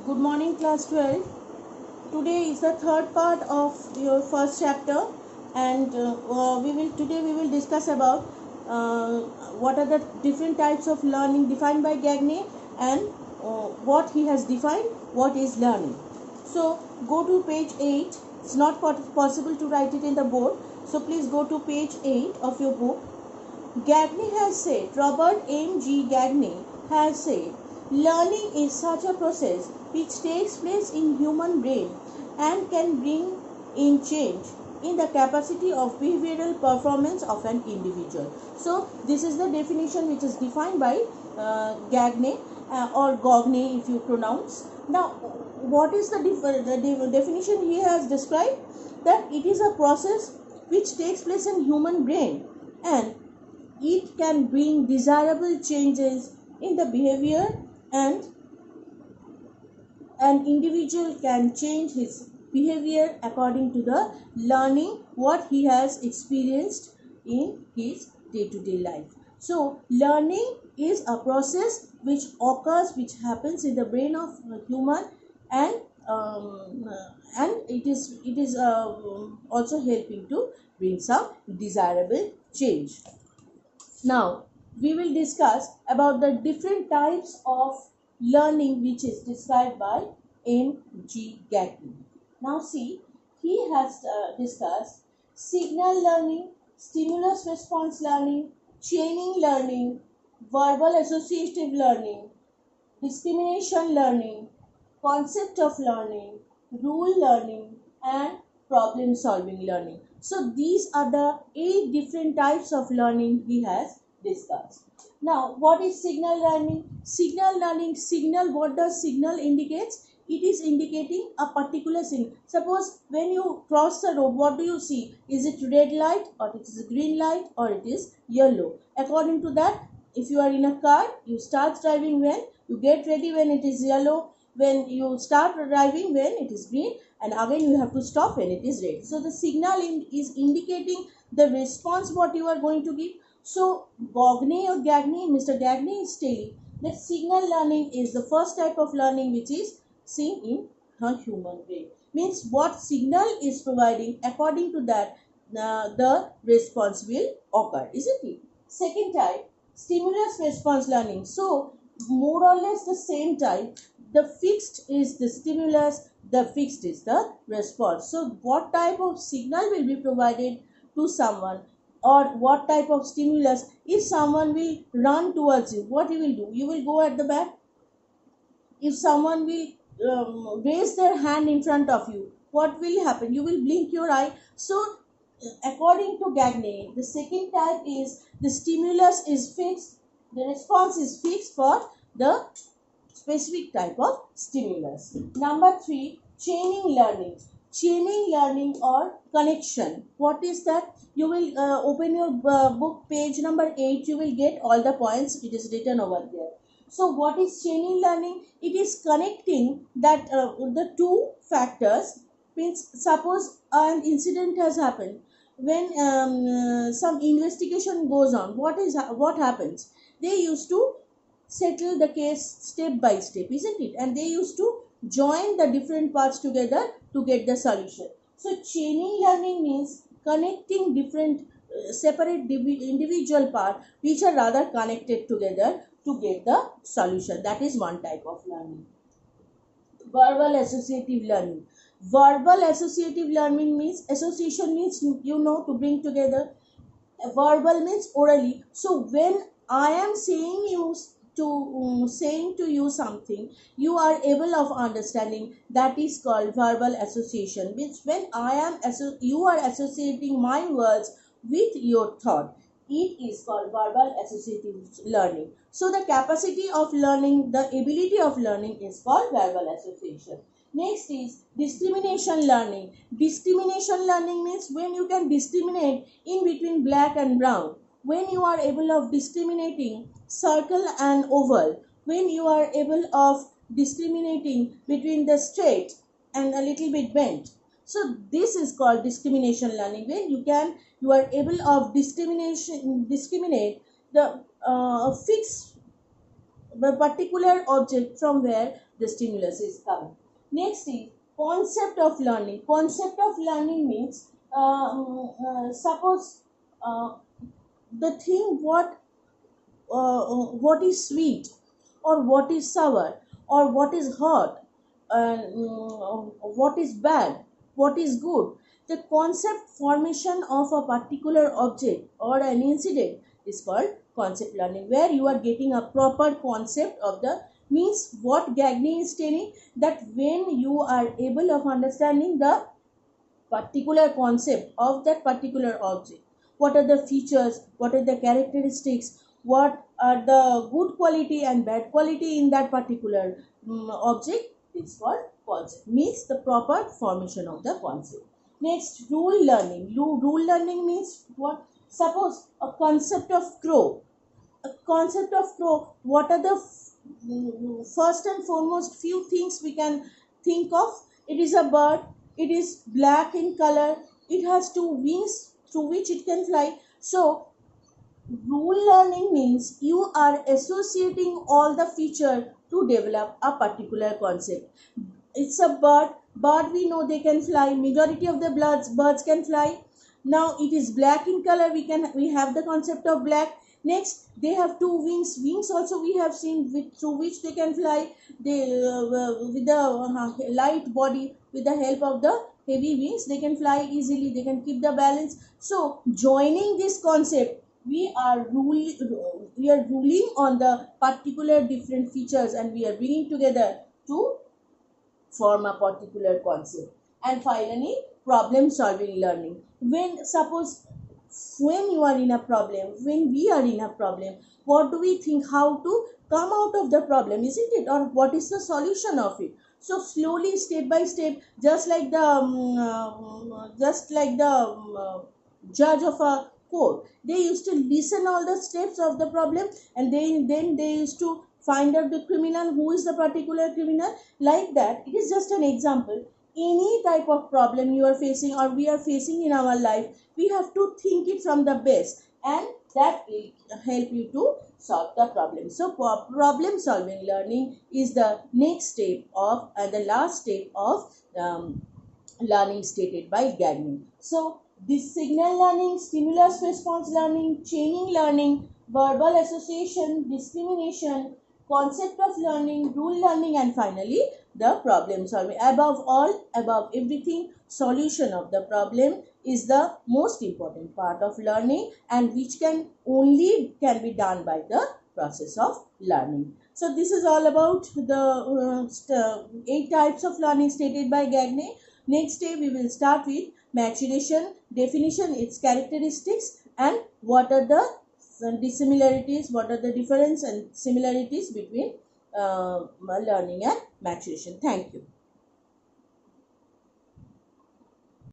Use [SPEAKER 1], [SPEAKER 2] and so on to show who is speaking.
[SPEAKER 1] Good morning, class 12. Today is the third part of your first chapter, and we will discuss about what are the different types of learning defined by Gagne, and what he has defined what is learning. So go to page 8. It's not possible to write it in the board, so please go to page 8 of your book. Gagne has said, Robert M. G. Gagne has said, learning is such a process which takes place in human brain and can bring in change in the capacity of behavioral performance of an individual. So this is the definition which is defined by Gagne or Gagne if you pronounce. Now what is the definition he has described? That it is a process which takes place in human brain and it can bring desirable changes in the behavior, and an individual can change his behavior according to the learning what he has experienced in his day-to-day life. So learning is a process which occurs, which happens in the brain of a human, and it is also helping to bring some desirable change. Now we will discuss about the different types of learning which is described by M. G. Gagne. Now see, he has discussed signal learning, stimulus response learning, chaining learning, verbal associative learning, discrimination learning, concept of learning, rule learning, and problem solving learning. So these are the 8 different types of learning he has discussed. Now what is signal learning? Signal learning, signal, what does signal indicates? It is indicating a particular signal. Suppose when you cross the road, what do you see? Is it red light, or it is a green light, or it is yellow? According to that, if you are in a car, you start driving when you get ready when it is yellow, when you start driving when it is green, and again you have to stop when it is red. So the signal is indicating the response what you are going to give. So Mr. Gagne is saying that signal learning is the first type of learning which is seen in a human brain. Means what signal is providing, according to that the response will occur, isn't it? Second type, stimulus response learning. So more or less the same type. The fixed is the stimulus, the fixed is the response. So what type of signal will be provided to someone, or what type of stimulus? If someone will run towards you, what you will do? You will go at the back. If someone will raise their hand in front of you, what will happen? You will blink your eye. So according to Gagne, the second type is the stimulus is fixed, the response is fixed for the specific type of stimulus. Number 3, chaining learning. Chaining learning or connection. What is that? You will open your book page number 8. You will get all the points. It is written over there. So what is chaining learning? It is connecting that the two factors. Means suppose an incident has happened. When some investigation goes on, what happens? They used to settle the case step by step, isn't it? And they used to join the different parts together to get the solution. So chaining learning means connecting different separate individual parts which are rather connected together to get the solution. That is one type of learning. Verbal associative learning. Verbal associative learning means association means to bring together. Verbal means orally. So when I am saying to you something, you are able of understanding. That is called verbal association. Means when you are associating my words with your thought, it is called verbal associative learning. So the capacity of learning, the ability of learning is called verbal association. Next is discrimination learning. Discrimination learning means when you can discriminate in between black and brown, when you are able of discriminating circle and oval, when you are able of discriminating between the straight and a little bit bent. So this is called discrimination learning, when you are able of discriminate the fixed the particular object from where the stimulus is coming. Next is concept of learning. Concept of learning means suppose the thing what is sweet or what is sour or what is hot and what is bad, what is good. The concept formation of a particular object or an incident is called concept learning, where you are getting a proper concept of the means what Gagne is telling, that when you are able of understanding the particular concept of that particular object, what are the features, what are the characteristics, what are the good quality and bad quality in that particular object, is called concept, means the proper formation of the concept. Next, rule learning. Rule learning means what? Suppose a concept of crow. A concept of crow, what are the first and foremost few things we can think of? It is a bird, it is black in color, it has two wings through which it can fly. So rule learning means you are associating all the feature to develop a particular concept. It's a bird we know they can fly, majority of the birds can fly. Now it is black in color, we have the concept of black. Next, they have two wings also we have seen through which they can fly. They with the light body, with the help of the heavy wings, they can fly easily, they can keep the balance. So joining this concept, we are ruling on the particular different features, and we are bringing together to form a particular concept. And finally, problem solving learning. When you are in a problem, when we are in a problem, what do we think, how to come out of the problem, isn't it? Or what is the solution of it? So slowly, step by step, just like the judge of a court, they used to listen all the steps of the problem, and then they used to find out the criminal, who is the particular criminal. Like that, it is just an example. Any type of problem you are facing or we are facing in our life, we have to think it from the best, and that will help you to solve the problem. So problem solving learning is the next step of the last step of learning stated by Gagne. So this signal learning, stimulus response learning, chaining learning, verbal association, discrimination, concept of learning, rule learning, and finally the problem solving. Above all, above everything, solution of the problem is the most important part of learning, and which can be done by the process of learning. So this is all about the 8 types of learning stated by Gagne. Next day we will start with maturation, definition, its characteristics, and what are the dissimilarities, what are the difference and similarities between learning and maturation. Thank you.